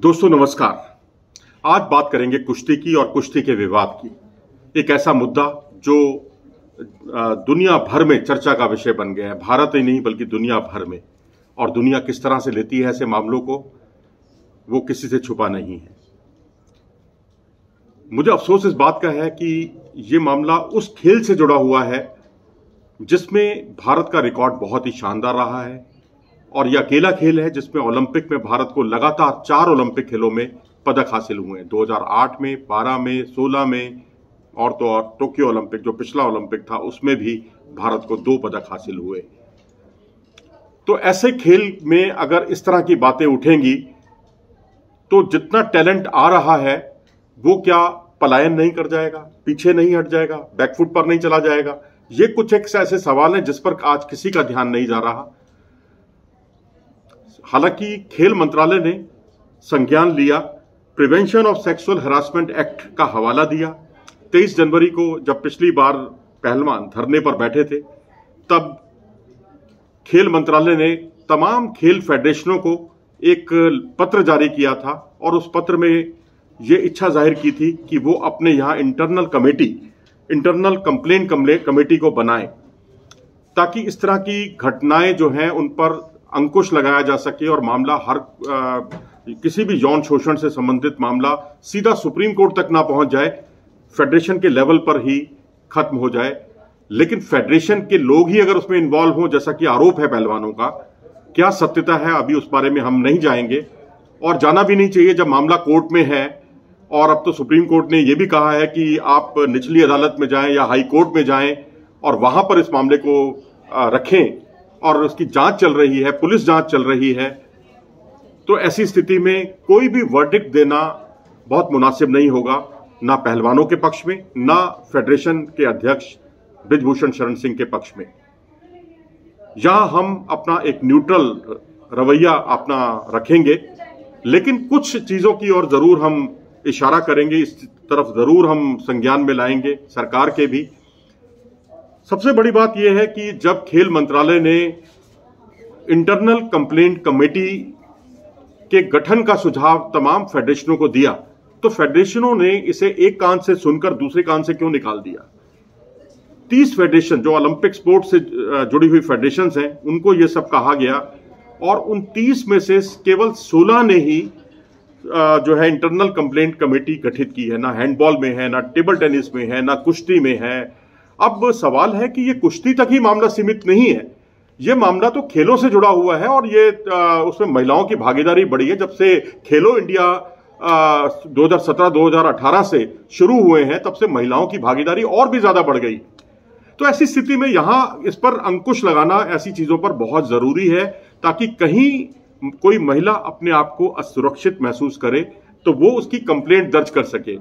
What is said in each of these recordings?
दोस्तों नमस्कार। आज बात करेंगे कुश्ती की और कुश्ती के विवाद की। एक ऐसा मुद्दा जो दुनिया भर में चर्चा का विषय बन गया है, भारत ही नहीं बल्कि दुनिया भर में। और दुनिया किस तरह से लेती है ऐसे मामलों को, वो किसी से छुपा नहीं है। मुझे अफसोस इस बात का है कि ये मामला उस खेल से जुड़ा हुआ है जिसमें भारत का रिकॉर्ड बहुत ही शानदार रहा है, और यह अकेला खेल है जिसमें ओलंपिक में भारत को लगातार 4 ओलंपिक खेलों में पदक हासिल हुए हैं। 2008 में, 12 में, 16 में और तो और टोक्यो ओलंपिक जो पिछला ओलंपिक था उसमें भी भारत को 2 पदक हासिल हुए। तो ऐसे खेल में अगर इस तरह की बातें उठेंगी तो जितना टैलेंट आ रहा है वो क्या पलायन नहीं कर जाएगा, पीछे नहीं हट जाएगा, बैकफुट पर नहीं चला जाएगा? ये कुछ एक ऐसे सवाल हैं जिस पर आज किसी का ध्यान नहीं जा रहा। हालांकि खेल मंत्रालय ने संज्ञान लिया, prevention of sexual harassment act का हवाला दिया। 23 जनवरी को जब पिछली बार पहलवान धरने पर बैठे थे तब खेल मंत्रालय ने तमाम खेल फेडरेशनों को एक पत्र जारी किया था और उस पत्र में ये इच्छा जाहिर की थी कि वो अपने यहाँ इंटरनल कंप्लेंट कमेटी को बनाएं ताकि इस तरह की घटनाएं जो हैं उन पर अंकुश लगाया जा सके और मामला किसी भी यौन शोषण से संबंधित मामला सीधा सुप्रीम कोर्ट तक ना पहुंच जाए, फेडरेशन के लेवल पर ही खत्म हो जाए। लेकिन फेडरेशन के लोग ही अगर उसमें इन्वॉल्व हों, जैसा कि आरोप है पहलवानों का, क्या सत्यता है अभी उस बारे में हम नहीं जाएंगे और जाना भी नहीं चाहिए जब मामला कोर्ट में है। और अब तो सुप्रीम कोर्ट ने यह भी कहा है कि आप निचली अदालत में जाएं या हाई कोर्ट में जाएं और वहां पर इस मामले को रखें, और उसकी जांच चल रही है, पुलिस जांच चल रही है। तो ऐसी स्थिति में कोई भी वर्डिक्ट देना बहुत मुनासिब नहीं होगा, ना पहलवानों के पक्ष में, ना फेडरेशन के अध्यक्ष बृजभूषण शरण सिंह के पक्ष में। यहां हम अपना एक न्यूट्रल रवैया अपना रखेंगे, लेकिन कुछ चीजों की ओर जरूर हम इशारा करेंगे, इस तरफ जरूर हम संज्ञान में लाएंगे सरकार के भी। सबसे बड़ी बात यह है कि जब खेल मंत्रालय ने इंटरनल कंप्लेंट कमेटी के गठन का सुझाव तमाम फेडरेशनों को दिया तो फेडरेशनों ने इसे एक कान से सुनकर दूसरे कान से क्यों निकाल दिया? 30 फेडरेशन जो ओलंपिक स्पोर्ट्स से जुड़ी हुई फेडरेशन हैं उनको यह सब कहा गया, और उन 30 में से केवल 16 ने ही जो है इंटरनल कंप्लेंट कमेटी गठित की है। ना हैंडबॉल में है, ना टेबल टेनिस में है, ना कुश्ती में है। अब सवाल है कि ये कुश्ती तक ही मामला सीमित नहीं है, ये मामला तो खेलों से जुड़ा हुआ है और ये उसमें महिलाओं की भागीदारी बढ़ी है। जब से खेलो इंडिया 2017-2018 से शुरू हुए हैं तब से महिलाओं की भागीदारी और भी ज्यादा बढ़ गई। तो ऐसी स्थिति में यहां इस पर अंकुश लगाना ऐसी चीजों पर बहुत जरूरी है ताकि कहीं कोई महिला अपने आप को असुरक्षित महसूस करे तो वो उसकी कंप्लेंट दर्ज कर सके।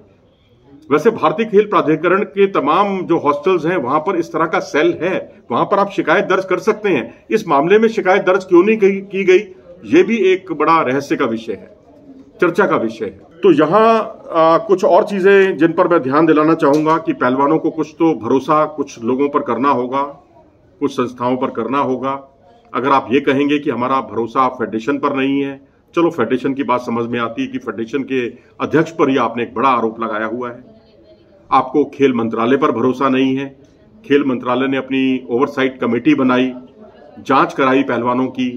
वैसे भारतीय खेल प्राधिकरण के तमाम जो हॉस्टल्स हैं वहां पर इस तरह का सेल है, वहां पर आप शिकायत दर्ज कर सकते हैं। इस मामले में शिकायत दर्ज क्यों नहीं की गई, ये भी एक बड़ा रहस्य का विषय है, चर्चा का विषय है। तो यहाँ कुछ और चीजें जिन पर मैं ध्यान दिलाना चाहूंगा कि पहलवानों को कुछ तो भरोसा कुछ लोगों पर करना होगा, कुछ संस्थाओं पर करना होगा। अगर आप ये कहेंगे कि हमारा भरोसा फेडरेशन पर नहीं है, चलो फेडरेशन की बात समझ में आती है कि फेडरेशन के अध्यक्ष पर ही आपने एक बड़ा आरोप लगाया हुआ है। आपको खेल मंत्रालय पर भरोसा नहीं है। खेल मंत्रालय ने अपनी ओवरसाइट कमेटी बनाई, जांच कराई पहलवानों की,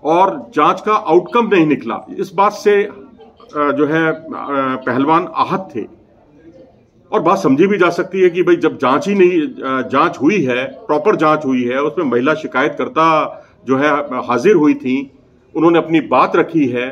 और जांच का आउटकम नहीं निकला। इस बात से जो है पहलवान आहत थे, और बात समझी भी जा सकती है कि भाई जब जांच हुई है, प्रॉपर जांच हुई है, उसमें महिला शिकायतकर्ता जो है हाजिर हुई थी, उन्होंने अपनी बात रखी है,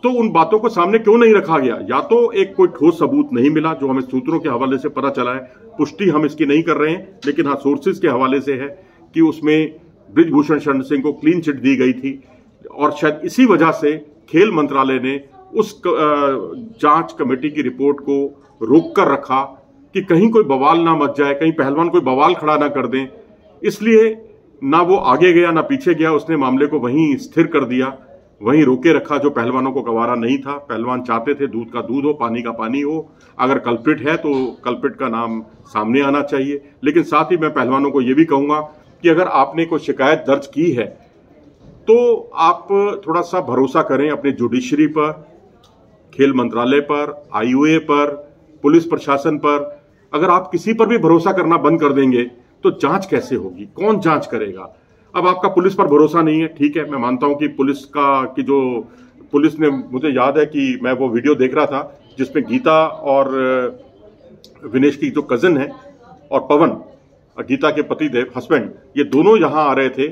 तो उन बातों को सामने क्यों नहीं रखा गया? या तो एक कोई ठोस सबूत नहीं मिला जो हमें सूत्रों के हवाले से पता चला है, पुष्टि हम इसकी नहीं कर रहे हैं, लेकिन हाँ सोर्सेज के हवाले से है कि उसमें बृजभूषण शरण सिंह को क्लीन चिट दी गई थी, और शायद इसी वजह से खेल मंत्रालय ने उस जांच कमेटी की रिपोर्ट को रोक कर रखा कि कहीं कोई बवाल ना मच जाए, कहीं पहलवान कोई बवाल खड़ा ना कर दें। इसलिए ना वो आगे गया ना पीछे गया, उसने मामले को वहीं स्थिर कर दिया, वहीं रोके रखा, जो पहलवानों को गवारा नहीं था। पहलवान चाहते थे दूध का दूध हो, पानी का पानी हो। अगर कल्प्रिट है तो कल्प्रिट का नाम सामने आना चाहिए। लेकिन साथ ही मैं पहलवानों को यह भी कहूंगा कि अगर आपने कोई शिकायत दर्ज की है तो आप थोड़ा सा भरोसा करें अपने जुडिशरी पर, खेल मंत्रालय पर, आईओए पर, पुलिस प्रशासन पर। अगर आप किसी पर भी भरोसा करना बंद कर देंगे तो जांच कैसे होगी, कौन जांच करेगा? अब आपका पुलिस पर भरोसा नहीं है, ठीक है, मैं मानता हूं कि पुलिस ने, मुझे याद है कि मैं वो वीडियो देख रहा था जिसमें गीता और विनेश की जो कजिन है और पवन, गीता के पतिदेव, हस्बैंड, ये दोनों यहां आ रहे थे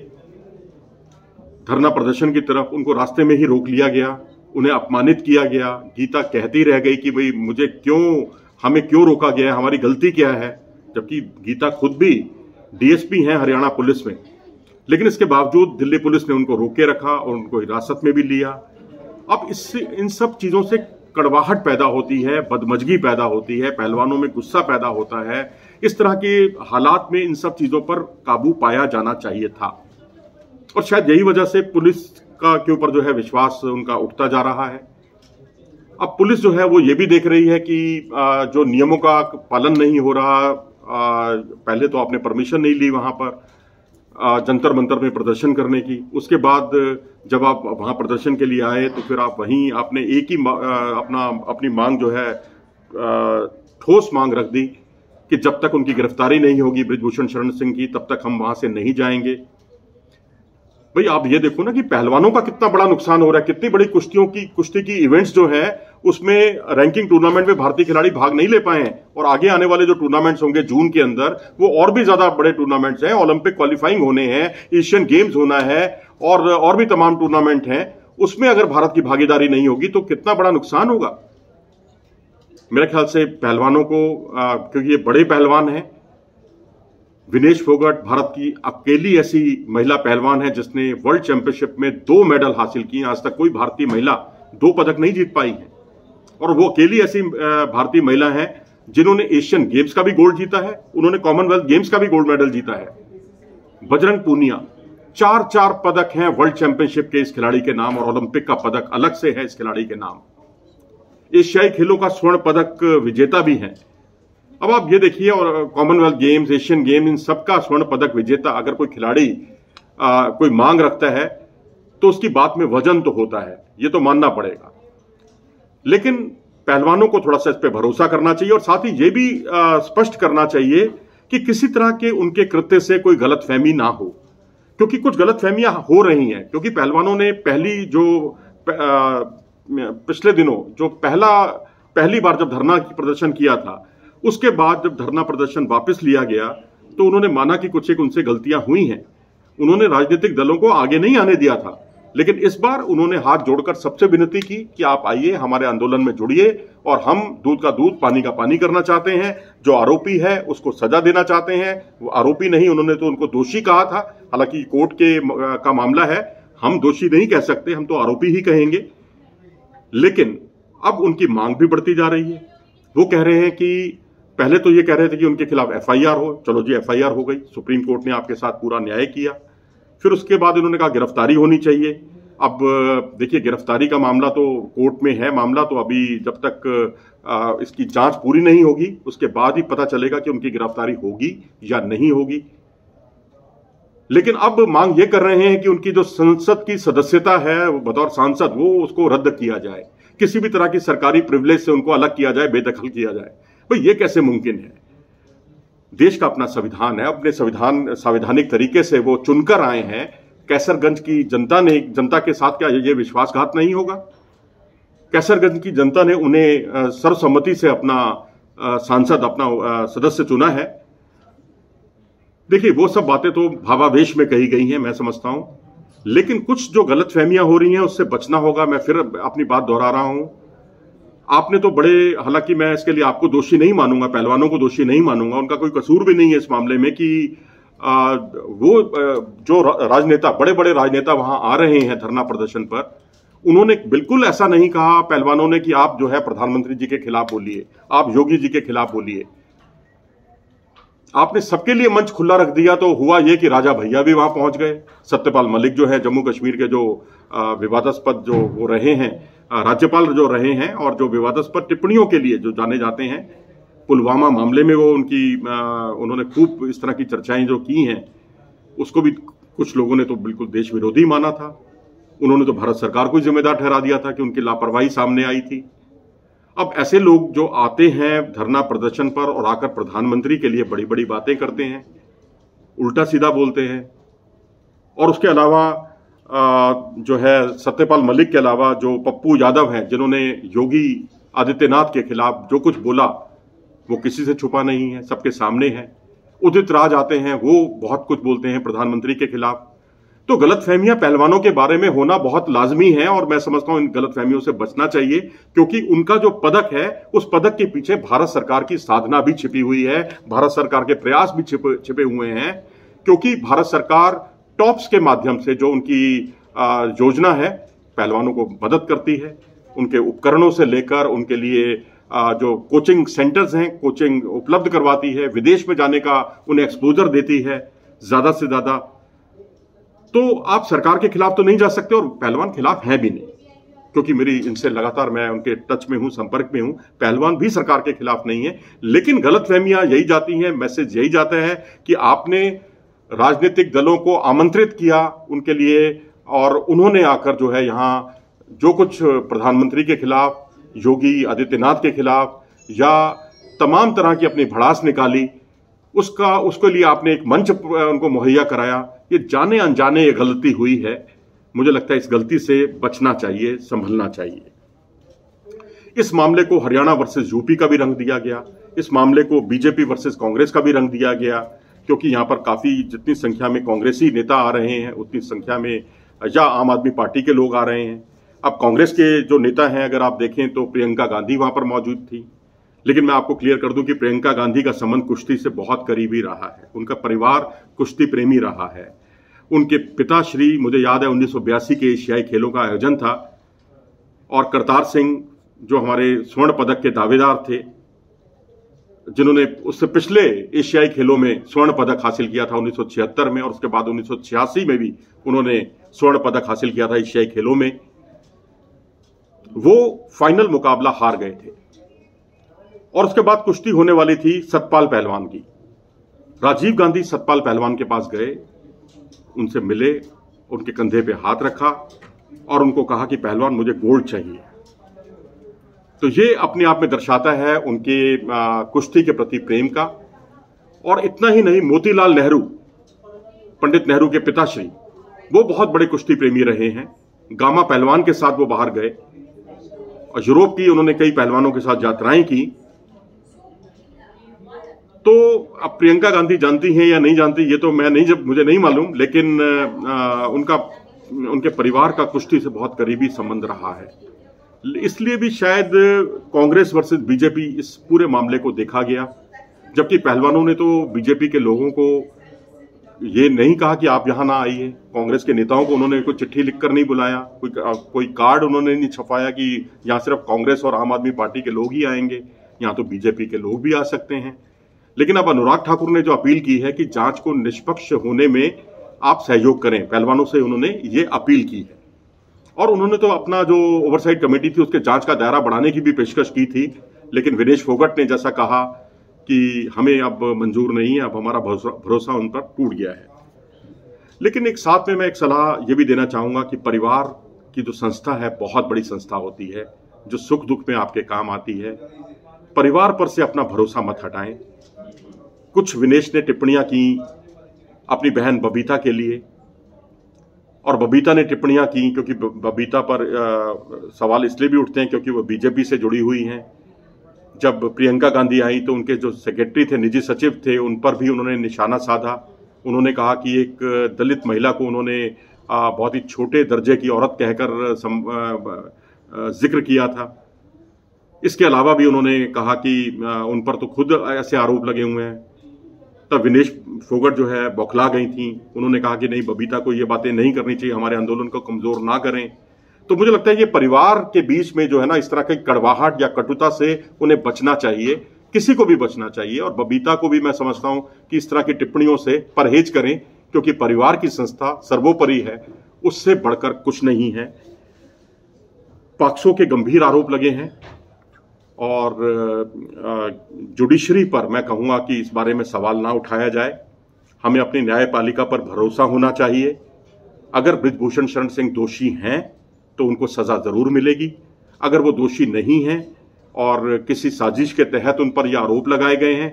धरना प्रदर्शन की तरफ। उनको रास्ते में ही रोक लिया गया, उन्हें अपमानित किया गया। गीता कहती रह गई कि भाई हमें क्यों रोका गया, हमारी गलती क्या है, जबकि गीता खुद भी डीएसपी हैं हरियाणा पुलिस में। लेकिन इसके बावजूद दिल्ली पुलिस ने उनको रोके रखा और उनको हिरासत में भी लिया। अब इससे, इन सब चीजों से कड़वाहट पैदा होती है, बदमजगी पैदा होती है, पहलवानों में गुस्सा पैदा होता है। इस तरह के हालात में इन सब चीजों पर काबू पाया जाना चाहिए था और शायद यही वजह से पुलिस के ऊपर जो है विश्वास उनका उठता जा रहा है। अब पुलिस जो है वो ये भी देख रही है कि जो नियमों का पालन नहीं हो रहा, पहले तो आपने परमिशन नहीं ली वहां पर जंतर मंतर में प्रदर्शन करने की, उसके बाद जब आप वहां प्रदर्शन के लिए आए तो फिर आप वहीं आपने एक ही अपनी मांग जो है ठोस मांग रख दी कि जब तक उनकी गिरफ्तारी नहीं होगी बृजभूषण शरण सिंह की, तब तक हम वहां से नहीं जाएंगे। भाई आप ये देखो ना कि पहलवानों का कितना बड़ा नुकसान हो रहा है। कितनी बड़ी कुश्ती की इवेंट्स जो है उसमें रैंकिंग टूर्नामेंट में भारतीय खिलाड़ी भाग नहीं ले पाए हैं और आगे आने वाले जो टूर्नामेंट्स होंगे जून के अंदर वो और भी ज्यादा बड़े टूर्नामेंट्स हैं। ओलंपिक क्वालिफाइंग होने हैं, एशियन गेम्स होना है और भी तमाम टूर्नामेंट हैं। उसमें अगर भारत की भागीदारी नहीं होगी तो कितना बड़ा नुकसान होगा। मेरे ख्याल से पहलवानों को, क्योंकि ये बड़े पहलवान हैं, विनेश फोगाट भारत की अकेली ऐसी महिला पहलवान है जिसने वर्ल्ड चैंपियनशिप में 2 मेडल हासिल किए। आज तक कोई भारतीय महिला 2 पदक नहीं जीत पाई है और वो अकेली ऐसी भारतीय महिला है जिन्होंने एशियन गेम्स का भी गोल्ड जीता है, उन्होंने कॉमनवेल्थ गेम्स का भी गोल्ड मेडल जीता है। बजरंग पूनिया, 4 पदक हैं वर्ल्ड चैंपियनशिप के इस खिलाड़ी के नाम और ओलंपिक का पदक अलग से है इस खिलाड़ी के नाम। एशियाई खेलों का स्वर्ण पदक विजेता भी है। अब आप ये देखिए, और कॉमनवेल्थ गेम्स, एशियन गेम, इन सबका स्वर्ण पदक विजेता अगर कोई खिलाड़ी कोई मांग रखता है तो उसकी बात में वजन तो होता है, ये तो मानना पड़ेगा। लेकिन पहलवानों को थोड़ा सा इस पे भरोसा करना चाहिए और साथ ही ये भी स्पष्ट करना चाहिए कि किसी तरह के उनके कृत्य से कोई गलतफहमी ना हो, क्योंकि कुछ गलतफहमियां हो रही हैं। क्योंकि पहलवानों ने पिछले दिनों जो पहली बार जब धरना प्रदर्शन किया था, उसके बाद जब धरना प्रदर्शन वापस लिया गया तो उन्होंने माना कि कुछ एक उनसे गलतियां हुई हैं। उन्होंने राजनीतिक दलों को आगे नहीं आने दिया था, लेकिन इस बार उन्होंने हाथ जोड़कर सबसे विनती की कि आप आइए, हमारे आंदोलन में जुड़िए और हम दूध का दूध पानी का पानी करना चाहते हैं। जो आरोपी है उसको सजा देना चाहते हैं। वो आरोपी नहीं, उन्होंने तो उनको दोषी कहा था। हालांकि कोर्ट का मामला है, हम दोषी नहीं कह सकते, हम तो आरोपी ही कहेंगे। लेकिन अब उनकी मांग भी बढ़ती जा रही है। वो कह रहे हैं कि पहले तो ये कह रहे थे कि उनके खिलाफ एफआईआर हो, चलो जी एफआईआर हो गई, सुप्रीम कोर्ट ने आपके साथ पूरा न्याय किया। फिर उसके बाद इन्होंने कहा गिरफ्तारी होनी चाहिए। अब देखिए, गिरफ्तारी का मामला तो कोर्ट में है, मामला तो अभी जब तक इसकी जांच पूरी नहीं होगी उसके बाद ही पता चलेगा कि उनकी गिरफ्तारी होगी या नहीं होगी। लेकिन अब मांग ये कर रहे हैं कि उनकी जो संसद की सदस्यता है बतौर सांसद, वो उसको रद्द किया जाए, किसी भी तरह की सरकारी प्रिविलेज से उनको अलग किया जाए, बेदखल किया जाए। भाई ये कैसे मुमकिन है? देश का अपना संविधान है, अपने संवैधानिक तरीके से वो चुनकर आए हैं। कैसरगंज की जनता के साथ क्या ये विश्वासघात नहीं होगा? कैसरगंज की जनता ने उन्हें सर्वसम्मति से अपना सांसद, अपना सदस्य चुना है। देखिए, वो सब बातें तो भावावेश में कही गई हैं, मैं समझता हूं, लेकिन कुछ जो गलतफहमियां हो रही हैं उससे बचना होगा। मैं फिर अपनी बात दोहरा रहा हूं। आपने तो हालांकि मैं इसके लिए आपको दोषी नहीं मानूंगा, पहलवानों को दोषी नहीं मानूंगा, उनका कोई कसूर भी नहीं है इस मामले में कि वो जो राजनेता, बड़े बड़े राजनेता वहां आ रहे हैं धरना प्रदर्शन पर, उन्होंने बिल्कुल ऐसा नहीं कहा पहलवानों ने कि आप जो है प्रधानमंत्री जी के खिलाफ बोलिए, आप योगी जी के खिलाफ बोलिए। आपने सबके लिए मंच खुला रख दिया तो हुआ यह कि राजा भैया भी वहां पहुंच गए। सत्यपाल मलिक जो है जम्मू कश्मीर के जो विवादास्पद जो वो रहे हैं, राज्यपाल जो रहे हैं और जो विवादास्पद टिप्पणियों के लिए जो जाने जाते हैं, पुलवामा मामले में वो उन्होंने खूब इस तरह की चर्चाएं जो की हैं, उसको भी कुछ लोगों ने तो बिल्कुल देश विरोधी माना था। उन्होंने तो भारत सरकार को जिम्मेदार ठहरा दिया था कि उनकी लापरवाही सामने आई थी। अब ऐसे लोग जो आते हैं धरना प्रदर्शन पर और आकर प्रधानमंत्री के लिए बड़ी बड़ी बातें करते हैं, उल्टा सीधा बोलते हैं, और उसके अलावा जो है सत्यपाल मलिक के अलावा जो पप्पू यादव हैं, जिन्होंने योगी आदित्यनाथ के खिलाफ जो कुछ बोला वो किसी से छुपा नहीं है, सबके सामने है। उदित राज आते हैं, वो बहुत कुछ बोलते हैं प्रधानमंत्री के खिलाफ। तो गलतफहमियां पहलवानों के बारे में होना बहुत लाजमी है और मैं समझता हूं इन गलतफहमियों से बचना चाहिए, क्योंकि उनका जो पदक है उस पदक के पीछे भारत सरकार की साधना भी छिपी हुई है, भारत सरकार के प्रयास भी छिपे हुए हैं। क्योंकि भारत सरकार टॉप्स के माध्यम से जो उनकी योजना है पहलवानों को मदद करती है, उनके उपकरणों से लेकर उनके लिए जो कोचिंग सेंटर्स हैं कोचिंग उपलब्ध करवाती है, विदेश में जाने का उन्हें एक्सपोजर देती है ज्यादा से ज्यादा। तो आप सरकार के खिलाफ तो नहीं जा सकते और पहलवान खिलाफ है भी नहीं, क्योंकि मेरी इनसे लगातार मैं उनके टच में हूं, संपर्क में हूं। पहलवान भी सरकार के खिलाफ नहीं है, लेकिन गलतफहमियां यही जाती हैं, मैसेज यही जाता है कि आपने राजनीतिक दलों को आमंत्रित किया उनके लिए और उन्होंने आकर जो है यहां जो कुछ प्रधानमंत्री के खिलाफ, योगी आदित्यनाथ के खिलाफ या तमाम तरह की अपनी भड़ास निकाली, उसके लिए आपने एक मंच उनको मुहैया कराया। ये जाने अनजाने ये गलती हुई है। मुझे लगता है इस गलती से बचना चाहिए, संभलना चाहिए। इस मामले को हरियाणा वर्सेस यूपी का भी रंग दिया गया, इस मामले को बीजेपी वर्सेस कांग्रेस का भी रंग दिया गया, क्योंकि यहां पर काफी जितनी संख्या में कांग्रेसी नेता आ रहे हैं उतनी संख्या में या आम आदमी पार्टी के लोग आ रहे हैं। अब कांग्रेस के जो नेता हैं अगर आप देखें तो प्रियंका गांधी वहां पर मौजूद थी, लेकिन मैं आपको क्लियर कर दूं कि प्रियंका गांधी का संबंध कुश्ती से बहुत करीबी रहा है, उनका परिवार कुश्ती प्रेमी रहा है। उनके पिताश्री, मुझे याद है 1982 के एशियाई खेलों का आयोजन था और करतार सिंह जो हमारे स्वर्ण पदक के दावेदार थे, जिन्होंने उससे पिछले एशियाई खेलों में स्वर्ण पदक हासिल किया था 1976 में और उसके बाद 1986 में भी उन्होंने स्वर्ण पदक हासिल किया था एशियाई खेलों में, वो फाइनल मुकाबला हार गए थे। और उसके बाद कुश्ती होने वाली थी सतपाल पहलवान की। राजीव गांधी सतपाल पहलवान के पास गए, उनसे मिले, उनके कंधे पे हाथ रखा और उनको कहा कि पहलवान मुझे गोल्ड चाहिए। तो ये अपने आप में दर्शाता है उनके कुश्ती के प्रति प्रेम का। और इतना ही नहीं, मोतीलाल नेहरू, पंडित नेहरू के पिताश्री, वो बहुत बड़े कुश्ती प्रेमी रहे हैं। गामा पहलवान के साथ वो बाहर गए और यूरोप की उन्होंने कई पहलवानों के साथ यात्राएं की। तो अब प्रियंका गांधी जानती हैं या नहीं जानती ये तो मुझे नहीं मालूम, लेकिन उनके परिवार का कुश्ती से बहुत करीबी संबंध रहा है। इसलिए भी शायद कांग्रेस वर्सेस बीजेपी इस पूरे मामले को देखा गया, जबकि पहलवानों ने तो बीजेपी के लोगों को ये नहीं कहा कि आप यहां ना आइए। कांग्रेस के नेताओं को उन्होंने कोई चिट्ठी लिखकर नहीं बुलाया, कोई कार्ड उन्होंने नहीं छपाया कि यहां सिर्फ कांग्रेस और आम आदमी पार्टी के लोग ही आएंगे, यहां तो बीजेपी के लोग भी आ सकते हैं। लेकिन अब अनुराग ठाकुर ने जो अपील की है कि जांच को निष्पक्ष होने में आप सहयोग करें, पहलवानों से उन्होंने ये अपील की है। और उन्होंने तो अपना जो ओवरसाइट कमेटी थी उसके जांच का दायरा बढ़ाने की भी पेशकश की थी, लेकिन विनेश फोगट ने जैसा कहा कि हमें अब मंजूर नहीं है, अब हमारा भरोसा उन पर टूट गया है। लेकिन एक साथ में मैं एक सलाह ये भी देना चाहूंगा कि परिवार की जो संस्था है बहुत बड़ी संस्था होती है, जो सुख दुख में आपके काम आती है। परिवार पर से अपना भरोसा मत हटाएं। कुछ विनेश ने टिप्पणियां की अपनी बहन बबीता के लिए, और बबीता ने टिप्पणियां की क्योंकि बबीता पर सवाल इसलिए भी उठते हैं क्योंकि वो बीजेपी से जुड़ी हुई हैं। जब प्रियंका गांधी आई तो उनके जो सेक्रेटरी थे, निजी सचिव थे, उन पर भी उन्होंने निशाना साधा। उन्होंने कहा कि एक दलित महिला को उन्होंने बहुत ही छोटे दर्जे की औरत कहकर जिक्र किया था। इसके अलावा भी उन्होंने कहा कि उन पर तो खुद ऐसे आरोप लगे हुए हैं। तब विनेश फोगट जो है बौखला गई थी, उन्होंने कहा कि नहीं, बबीता को ये बातें नहीं करनी चाहिए, हमारे आंदोलन को कमजोर ना करें। तो मुझे लगता है ये परिवार के बीच में जो है ना इस तरह की कड़वाहट या कटुता से उन्हें बचना चाहिए, किसी को भी बचना चाहिए। और बबीता को भी मैं समझता हूं कि इस तरह की टिप्पणियों से परहेज करें, क्योंकि परिवार की संस्था सर्वोपरि है, उससे बढ़कर कुछ नहीं है। पॉक्सो के गंभीर आरोप लगे हैं और जुडिशरी पर मैं कहूंगा कि इस बारे में सवाल ना उठाया जाए। हमें अपनी न्यायपालिका पर भरोसा होना चाहिए। अगर बृजभूषण शरण सिंह दोषी हैं तो उनको सजा जरूर मिलेगी। अगर वो दोषी नहीं हैं और किसी साजिश के तहत उन पर यह आरोप लगाए गए हैं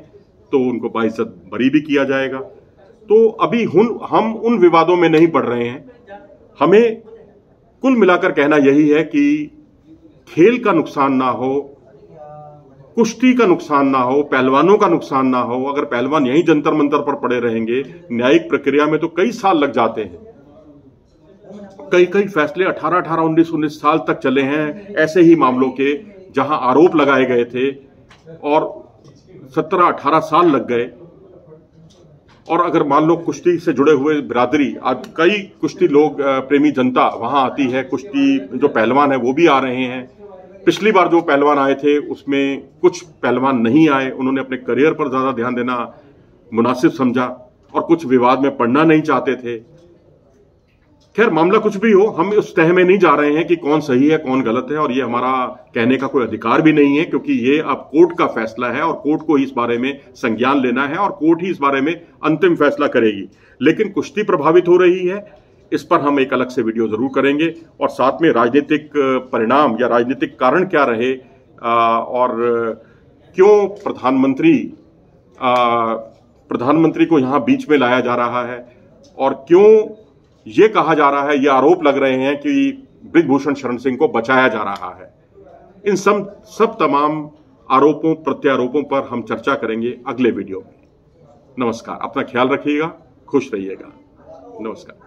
तो उनको बाइज्जत बरी भी किया जाएगा। तो अभी हम उन विवादों में नहीं पड़ रहे हैं। हमें कुल मिलाकर कहना यही है कि खेल का नुकसान ना हो, कुश्ती का नुकसान ना हो, पहलवानों का नुकसान ना हो। अगर पहलवान यहीं जंतर मंतर पर पड़े रहेंगे, न्यायिक प्रक्रिया में तो कई साल लग जाते हैं। कई फैसले 18-18, 19-19 साल तक चले हैं ऐसे ही मामलों के, जहां आरोप लगाए गए थे और 17-18 साल लग गए। और अगर मान लो कुश्ती से जुड़े हुए बिरादरी, आज कई कुश्ती लोग प्रेमी जनता वहां आती है, कुश्ती जो पहलवान है वो भी आ रहे हैं। पिछली बार जो पहलवान आए थे उसमें कुछ पहलवान नहीं आए, उन्होंने अपने करियर पर ज्यादा ध्यान देना मुनासिब समझा और कुछ विवाद में पड़ना नहीं चाहते थे। खैर, मामला कुछ भी हो, हम उस तह में नहीं जा रहे हैं कि कौन सही है कौन गलत है, और ये हमारा कहने का कोई अधिकार भी नहीं है, क्योंकि ये अब कोर्ट का फैसला है और कोर्ट को ही इस बारे में संज्ञान लेना है और कोर्ट ही इस बारे में अंतिम फैसला करेगी। लेकिन कुश्ती प्रभावित हो रही है, इस पर हम एक अलग से वीडियो जरूर करेंगे, और साथ में राजनीतिक परिणाम या राजनीतिक कारण क्या रहे और क्यों प्रधानमंत्री को यहां बीच में लाया जा रहा है, और क्यों ये कहा जा रहा है, ये आरोप लग रहे हैं कि बृजभूषण शरण सिंह को बचाया जा रहा है। इन सब तमाम आरोपों प्रत्यारोपों पर हम चर्चा करेंगे अगले वीडियो में। नमस्कार, अपना ख्याल रखिएगा, खुश रहिएगा। नमस्कार।